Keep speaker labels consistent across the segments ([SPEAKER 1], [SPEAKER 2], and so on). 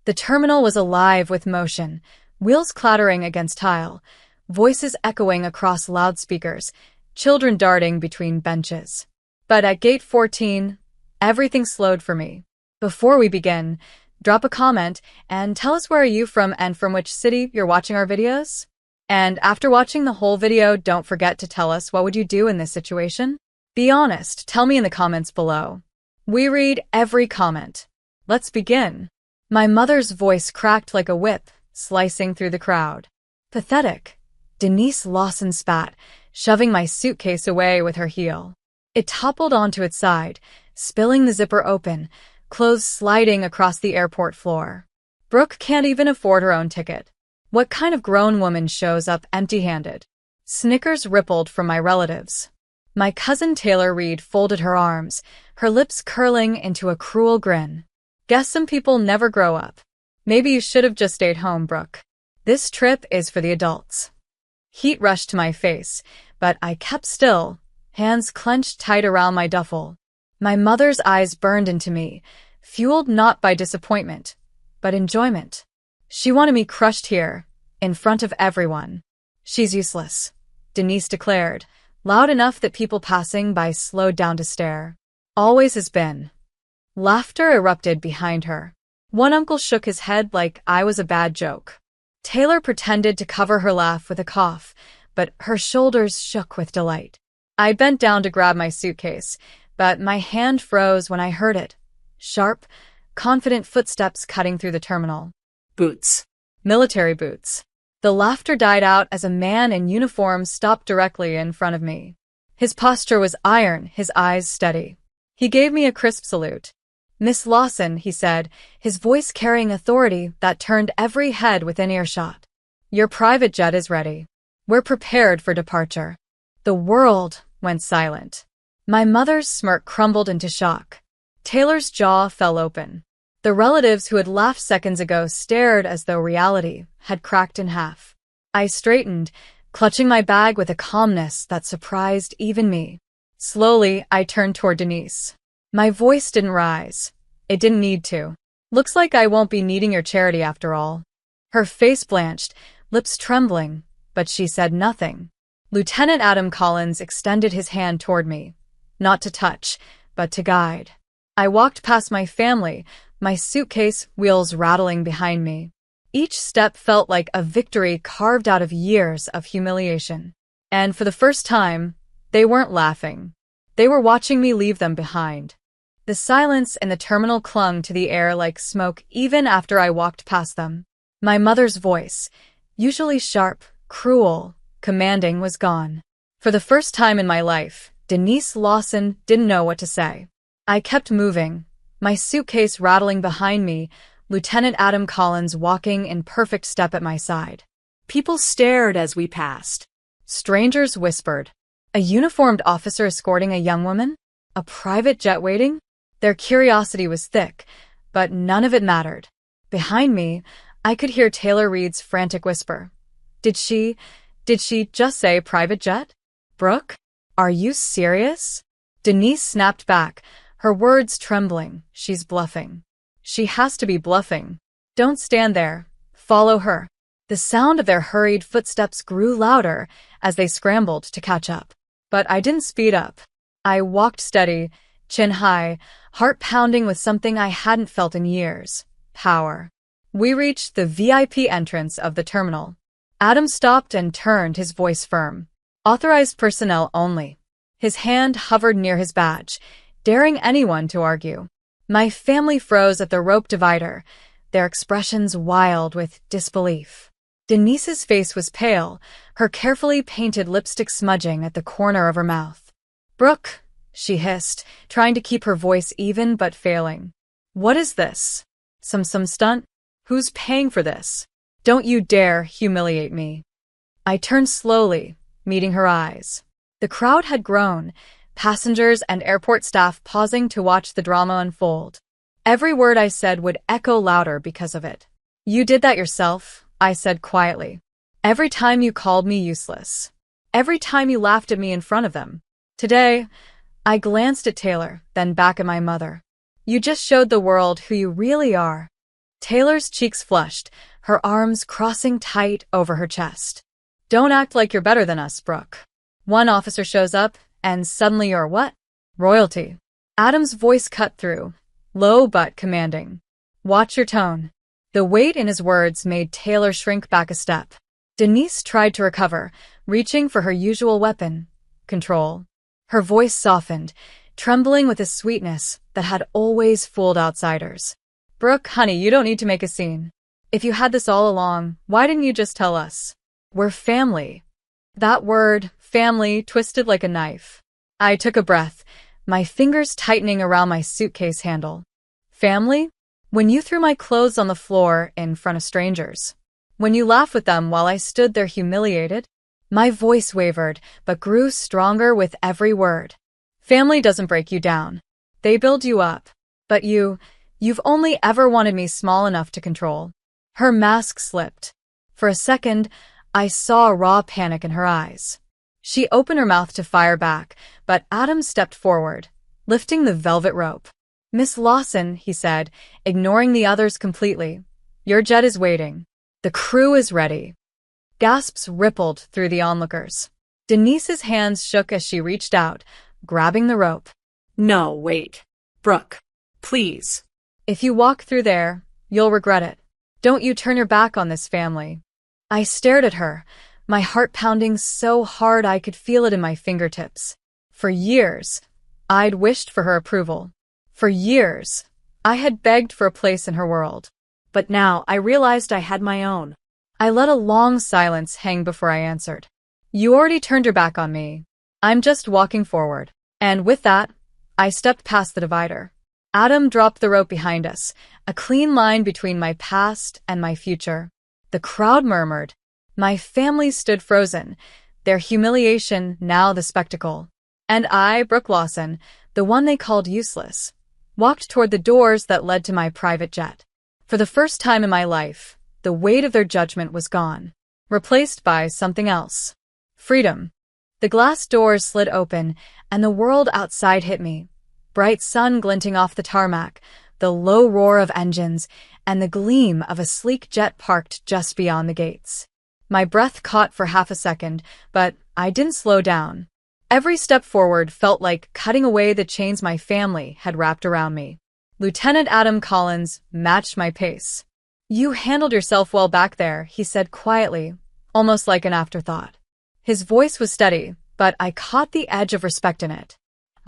[SPEAKER 1] The terminal was alive with motion, wheels clattering against tile, voices echoing across loudspeakers, children darting between benches. But at gate 14, everything slowed for me. Before we begin, drop a comment and tell us where are you from and from which city you're watching our videos? And after watching the whole video, don't forget to tell us what would you do in this situation? Be honest, tell me in the comments below. We read every comment. Let's begin. My mother's voice cracked like a whip, slicing through the crowd. Pathetic. Denise Lawson spat, shoving my suitcase away with her heel. It toppled onto its side, spilling the zipper open, clothes sliding across the airport floor. Brooke can't even afford her own ticket. What kind of grown woman shows up empty-handed? Snickers rippled from my relatives. My cousin Taylor Reed folded her arms, her lips curling into a cruel grin. Guess some people never grow up. Maybe you should have just stayed home, Brooke. This trip is for the adults. Heat rushed to my face, but I kept still, hands clenched tight around my duffel. My mother's eyes burned into me, fueled not by disappointment, but enjoyment. She wanted me crushed here, in front of everyone. She's useless, Denise declared, loud enough that people passing by slowed down to stare. Always has been. Laughter erupted behind her. One uncle shook his head like I was a bad joke. Taylor pretended to cover her laugh with a cough, but her shoulders shook with delight. I bent down to grab my suitcase, but my hand froze when I heard it. Sharp, confident footsteps cutting through the terminal. Boots. Military boots. The laughter died out as a man in uniform stopped directly in front of me. His posture was iron, his eyes steady. He gave me a crisp salute. Miss Lawson, he said, his voice carrying authority that turned every head within earshot. Your private jet is ready. We're prepared for departure. The world went silent. My mother's smirk crumbled into shock. Taylor's jaw fell open. The relatives who had laughed seconds ago stared as though reality had cracked in half. I straightened, clutching my bag with a calmness that surprised even me. Slowly, I turned toward Denise. My voice didn't rise. It didn't need to. Looks like I won't be needing your charity after all. Her face blanched, lips trembling, but she said nothing. Lieutenant Adam Collins extended his hand toward me, not to touch, but to guide. I walked past my family, my suitcase wheels rattling behind me. Each step felt like a victory carved out of years of humiliation. And for the first time, they weren't laughing. They were watching me leave them behind. The silence in the terminal clung to the air like smoke even after I walked past them. My mother's voice, usually sharp, cruel, commanding, was gone. For the first time in my life, Denise Lawson didn't know what to say. I kept moving, my suitcase rattling behind me, Lieutenant Adam Collins walking in perfect step at my side. People stared as we passed. Strangers whispered. A uniformed officer escorting a young woman? A private jet waiting? Their curiosity was thick, but none of it mattered. Behind me, I could hear Taylor Reed's frantic whisper. Did she just say private jet? Brooke? Are you serious? Denise snapped back, her words trembling. She's bluffing. She has to be bluffing. Don't stand there. Follow her. The sound of their hurried footsteps grew louder as they scrambled to catch up. But I didn't speed up. I walked steady, chin high, heart pounding with something I hadn't felt in years. Power. We reached the VIP entrance of the terminal. Adam stopped and turned, his voice firm. Authorized personnel only. His hand hovered near his badge, daring anyone to argue. My family froze at the rope divider, their expressions wild with disbelief. Denise's face was pale, her carefully painted lipstick smudging at the corner of her mouth. Brooke, she hissed, trying to keep her voice even but failing. What is this? Some stunt? Who's paying for this? Don't you dare humiliate me. I turned slowly, meeting her eyes. The crowd had grown, passengers and airport staff pausing to watch the drama unfold. Every word I said would echo louder because of it. You did that yourself, I said quietly. Every time you called me useless. Every time you laughed at me in front of them. Today, I glanced at Taylor, then back at my mother. You just showed the world who you really are. Taylor's cheeks flushed, her arms crossing tight over her chest. Don't act like you're better than us, Brooke. One officer shows up, and suddenly you're what? Royalty. Adam's voice cut through, low but commanding. Watch your tone. The weight in his words made Taylor shrink back a step. Denise tried to recover, reaching for her usual weapon, control. Her voice softened, trembling with a sweetness that had always fooled outsiders. Brooke, honey, you don't need to make a scene. If you had this all along, why didn't you just tell us? We're family. That word, family, twisted like a knife. I took a breath, my fingers tightening around my suitcase handle. Family? When you threw my clothes on the floor in front of strangers. When you laughed with them while I stood there humiliated. My voice wavered, but grew stronger with every word. Family doesn't break you down. They build you up. But you've only ever wanted me small enough to control. Her mask slipped. For a second, I saw raw panic in her eyes. She opened her mouth to fire back, but Adam stepped forward, lifting the velvet rope. Miss Lawson, he said, ignoring the others completely. Your jet is waiting. The crew is ready. Gasps rippled through the onlookers. Denise's hands shook as she reached out, grabbing the rope.
[SPEAKER 2] No, wait. Brooke, please.
[SPEAKER 1] If you walk through there, you'll regret it. Don't you turn your back on this family. I stared at her, my heart pounding so hard I could feel it in my fingertips. For years, I'd wished for her approval. For years, I had begged for a place in her world.
[SPEAKER 2] But now I realized I had my own.
[SPEAKER 1] I let a long silence hang before I answered. You already turned your back on me. I'm just walking forward. And with that, I stepped past the divider. Adam dropped the rope behind us, a clean line between my past and my future. The crowd murmured. My family stood frozen, their humiliation now the spectacle. And I, Brooke Lawson, the one they called useless, walked toward the doors that led to my private jet. For the first time in my life, the weight of their judgment was gone, replaced by something else. Freedom. The glass doors slid open, and the world outside hit me. Bright sun glinting off the tarmac, the low roar of engines, and the gleam of a sleek jet parked just beyond the gates. My breath caught for half a second, but I didn't slow down. Every step forward felt like cutting away the chains my family had wrapped around me. Lieutenant Adam Collins matched my pace. You handled yourself well back there, he said quietly, almost like an afterthought. His voice was steady, but I caught the edge of respect in it.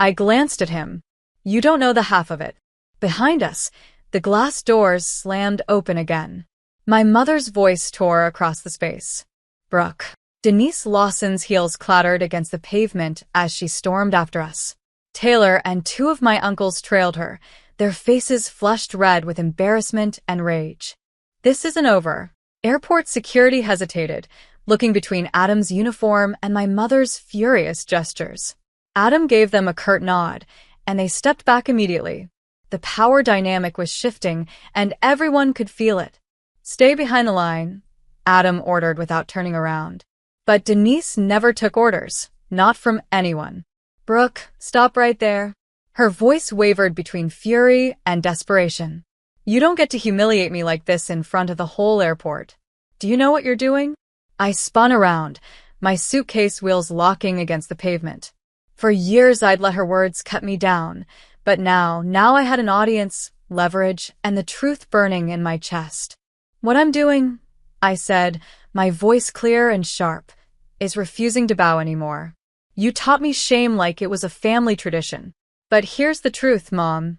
[SPEAKER 1] I glanced at him. You don't know the half of it. Behind us, the glass doors slammed open again. My mother's voice tore across the space. Brooke. Denise Lawson's heels clattered against the pavement as she stormed after us. Taylor and two of my uncles trailed her, their faces flushed red with embarrassment and rage. This isn't over. Airport security hesitated, looking between Adam's uniform and my mother's furious gestures. Adam gave them a curt nod, and they stepped back immediately. The power dynamic was shifting, and everyone could feel it. Stay behind the line, Adam ordered without turning around. But Denise never took orders, not from anyone. Brooke, stop right there. Her voice wavered between fury and desperation. You don't get to humiliate me like this in front of the whole airport. Do you know what you're doing? I spun around, my suitcase wheels locking against the pavement. For years I'd let her words cut me down, but now I had an audience, leverage, and the truth burning in my chest. What I'm doing, I said, my voice clear and sharp, is refusing to bow anymore. You taught me shame like it was a family tradition. But here's the truth, Mom.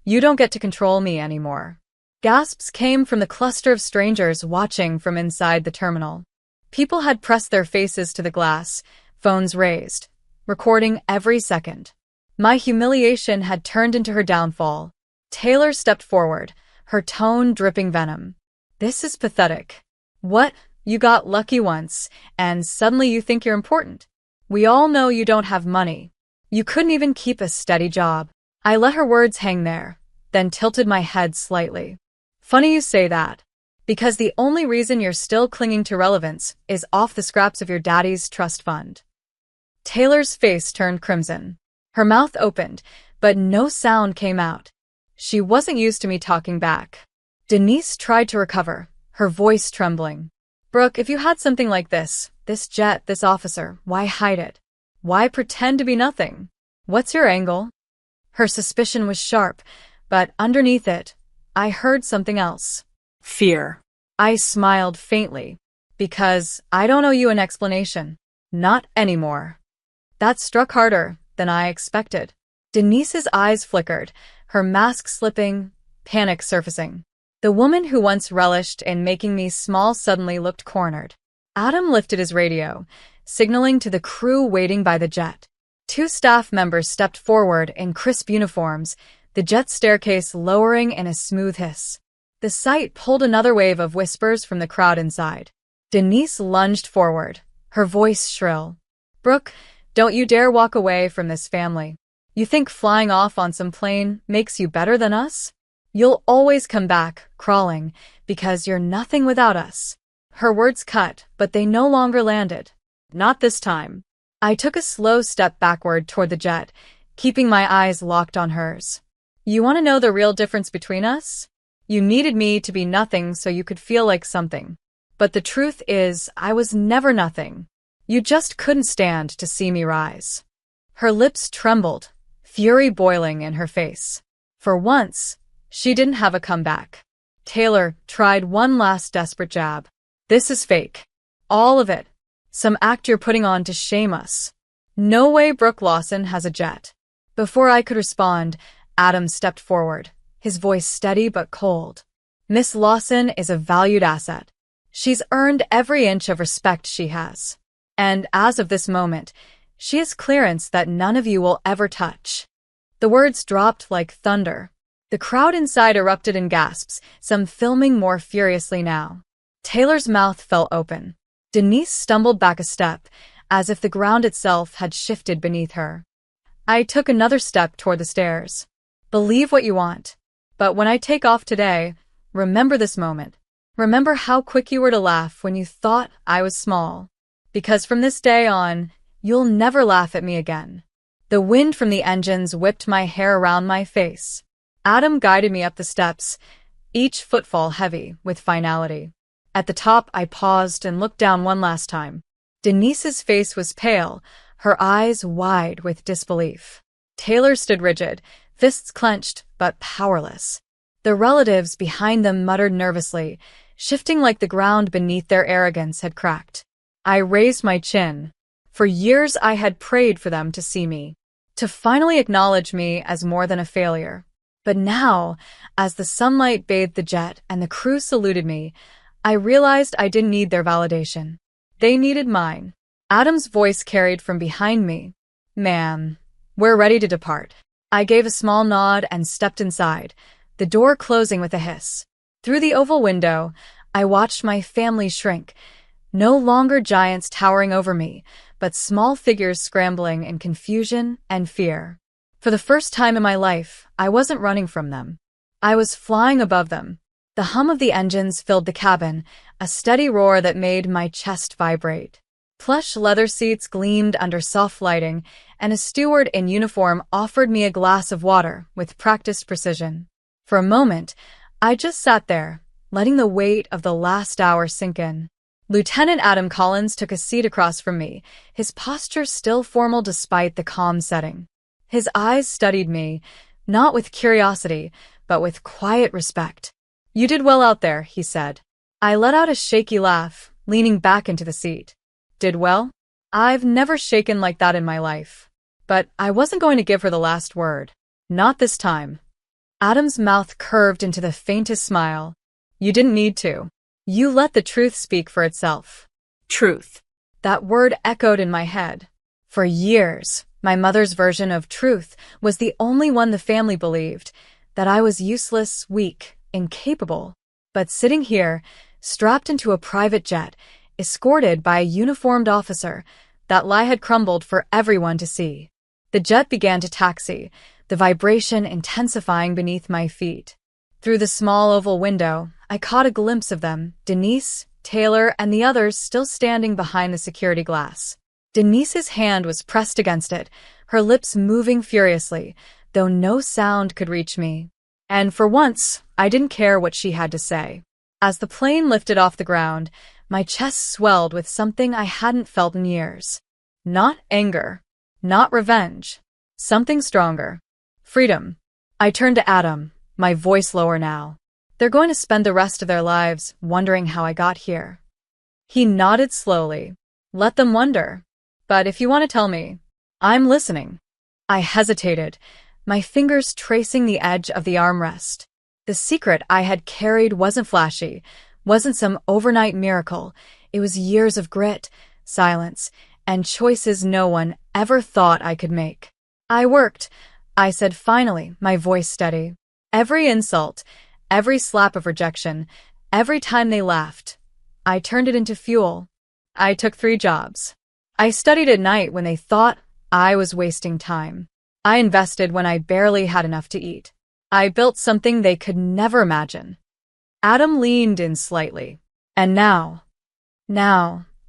[SPEAKER 1] You don't get to control me anymore. Gasps came from the cluster of strangers watching from inside the terminal. People had pressed their faces to the glass, phones raised, recording every second. My humiliation had turned into her downfall. Taylor stepped forward, her tone dripping venom. This is pathetic. What? You got lucky once, and suddenly you think you're important. We all know you don't have money. You couldn't even keep a steady job. I let her words hang there, then tilted my head slightly. Funny you say that. Because the only reason you're still clinging to relevance is off the scraps of your daddy's trust fund. Taylor's face turned crimson. Her mouth opened, but no sound came out. She wasn't used to me talking back. Denise tried to recover, her voice trembling. Brooke, if you had something like this jet, this officer, why hide it? Why pretend to be nothing? What's your angle? Her suspicion was sharp, but underneath it, I heard something else.
[SPEAKER 2] Fear.
[SPEAKER 1] I smiled faintly. Because I don't owe you an explanation. Not anymore. That struck harder than I expected. Denise's eyes flickered, her mask slipping, panic surfacing. The woman who once relished in making me small suddenly looked cornered. Adam lifted his radio, signaling to the crew waiting by the jet. 2 staff members stepped forward in crisp uniforms, the jet staircase lowering in a smooth hiss. The sight pulled another wave of whispers from the crowd inside. Denise lunged forward, her voice shrill. Brooke, don't you dare walk away from this family. You think flying off on some plane makes you better than us? You'll always come back, crawling, because you're nothing without us. Her words cut, but they no longer landed. Not this time. I took a slow step backward toward the jet, keeping my eyes locked on hers. You want to know the real difference between us? You needed me to be nothing so you could feel like something. But the truth is, I was never nothing. You just couldn't stand to see me rise. Her lips trembled, fury boiling in her face. For once, she didn't have a comeback. Taylor tried one last desperate jab. This is fake. All of it. Some act you're putting on to shame us. No way Brooke Lawson has a jet. Before I could respond, Adam stepped forward, his voice steady but cold. Miss Lawson is a valued asset. She's earned every inch of respect she has. And as of this moment, she has clearance that none of you will ever touch. The words dropped like thunder. The crowd inside erupted in gasps, some filming more furiously now. Taylor's mouth fell open. Denise stumbled back a step, as if the ground itself had shifted beneath her. I took another step toward the stairs. Believe what you want. But when I take off today, remember this moment. Remember how quick you were to laugh when you thought I was small. Because from this day on, you'll never laugh at me again. The wind from the engines whipped my hair around my face. Adam guided me up the steps, each footfall heavy with finality. At the top, I paused and looked down one last time. Denise's face was pale, her eyes wide with disbelief. Taylor stood rigid, fists clenched but powerless. The relatives behind them muttered nervously, shifting like the ground beneath their arrogance had cracked. I raised my chin. For years I had prayed for them to see me, to finally acknowledge me as more than a failure. But now, as the sunlight bathed the jet and the crew saluted me, I realized I didn't need their validation. They needed mine. Adam's voice carried from behind me. Ma'am, we're ready to depart. I gave a small nod and stepped inside, the door closing with a hiss. Through the oval window, I watched my family shrink, no longer giants towering over me, but small figures scrambling in confusion and fear. For the first time in my life, I wasn't running from them. I was flying above them. The hum of the engines filled the cabin, a steady roar that made my chest vibrate. Plush leather seats gleamed under soft lighting, and a steward in uniform offered me a glass of water with practiced precision. For a moment, I just sat there, letting the weight of the last hour sink in. Lieutenant Adam Collins took a seat across from me, his posture still formal despite the calm setting. His eyes studied me, not with curiosity, but with quiet respect. You did well out there, he said. I let out a shaky laugh, leaning back into the seat. Did well? I've never shaken like that in my life. But I wasn't going to give her the last word. Not this time. Adam's mouth curved into the faintest smile. You didn't need to. You let the truth speak for itself.
[SPEAKER 2] Truth.
[SPEAKER 1] That word echoed in my head. For years, my mother's version of truth was the only one the family believed, that I was useless, weak, incapable. But sitting here, strapped into a private jet, escorted by a uniformed officer, that lie had crumbled for everyone to see. The jet began to taxi, the vibration intensifying beneath my feet. Through the small oval window, I caught a glimpse of them, Denise, Taylor, and the others still standing behind the security glass. Denise's hand was pressed against it, her lips moving furiously, though no sound could reach me. And for once, I didn't care what she had to say. As the plane lifted off the ground, my chest swelled with something I hadn't felt in years. Not anger, not revenge, something stronger. Freedom. I turned to Adam, my voice lower now. They're going to spend the rest of their lives wondering how I got here. He nodded slowly. Let them wonder. But if you want to tell me, I'm listening. I hesitated, my fingers tracing the edge of the armrest. The secret I had carried wasn't flashy, wasn't some overnight miracle. It was years of grit, silence, and choices no one ever thought I could make. I worked, I said finally, my voice steady. Every insult, every slap of rejection, every time they laughed, I turned it into fuel. I took 3 jobs. I studied at night when they thought I was wasting time. I invested when I barely had enough to eat. I built something they could never imagine. Adam leaned in slightly. And now,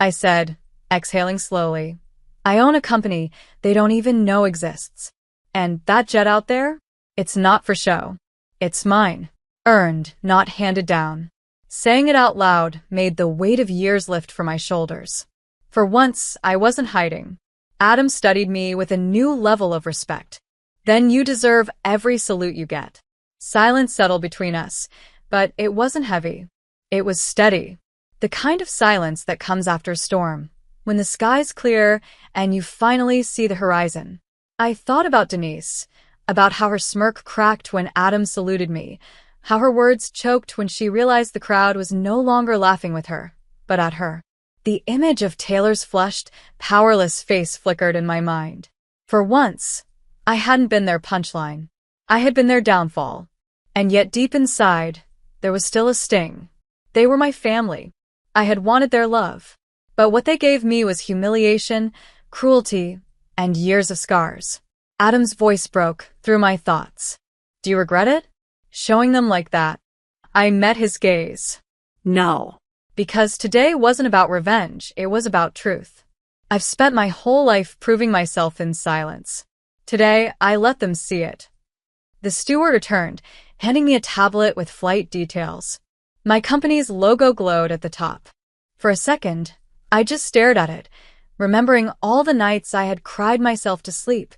[SPEAKER 1] I said, exhaling slowly, I own a company they don't even know exists. And that jet out there? It's not for show. It's mine. Earned, not handed down. Saying it out loud made the weight of years lift from my shoulders. For once, I wasn't hiding. Adam studied me with a new level of respect. Then you deserve every salute you get. Silence settled between us, but it wasn't heavy. It was steady. The kind of silence that comes after a storm, when the sky's clear and you finally see the horizon. I thought about Denise, about how her smirk cracked when Adam saluted me, how her words choked when she realized the crowd was no longer laughing with her, but at her. The image of Taylor's flushed, powerless face flickered in my mind. For once, I hadn't been their punchline. I had been their downfall. And yet deep inside, there was still a sting. They were my family. I had wanted their love. But what they gave me was humiliation, cruelty, and years of scars. Adam's voice broke through my thoughts. Do you regret it? Showing them like that? I met his gaze.
[SPEAKER 2] No.
[SPEAKER 1] Because today wasn't about revenge, it was about truth. I've spent my whole life proving myself in silence. Today, I let them see it. The steward returned, handing me a tablet with flight details. My company's logo glowed at the top. For a second, I just stared at it, remembering all the nights I had cried myself to sleep,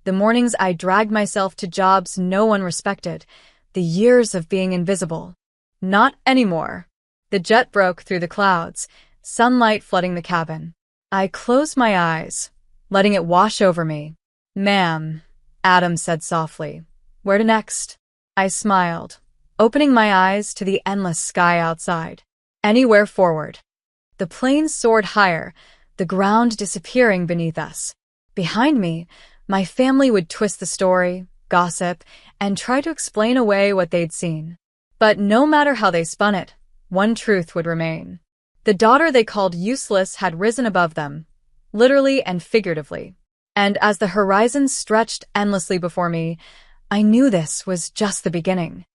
[SPEAKER 1] the mornings I dragged myself to jobs no one respected, the years of being invisible. Not anymore. The jet broke through the clouds, sunlight flooding the cabin. I closed my eyes, letting it wash over me. Ma'am, Adam said softly. Where to next? I smiled, opening my eyes to the endless sky outside. Anywhere forward. The plane soared higher, the ground disappearing beneath us. Behind me, my family would twist the story, gossip, and try to explain away what they'd seen. But no matter how they spun it, one truth would remain. The daughter they called useless had risen above them, literally and figuratively. And as the horizon stretched endlessly before me, I knew this was just the beginning.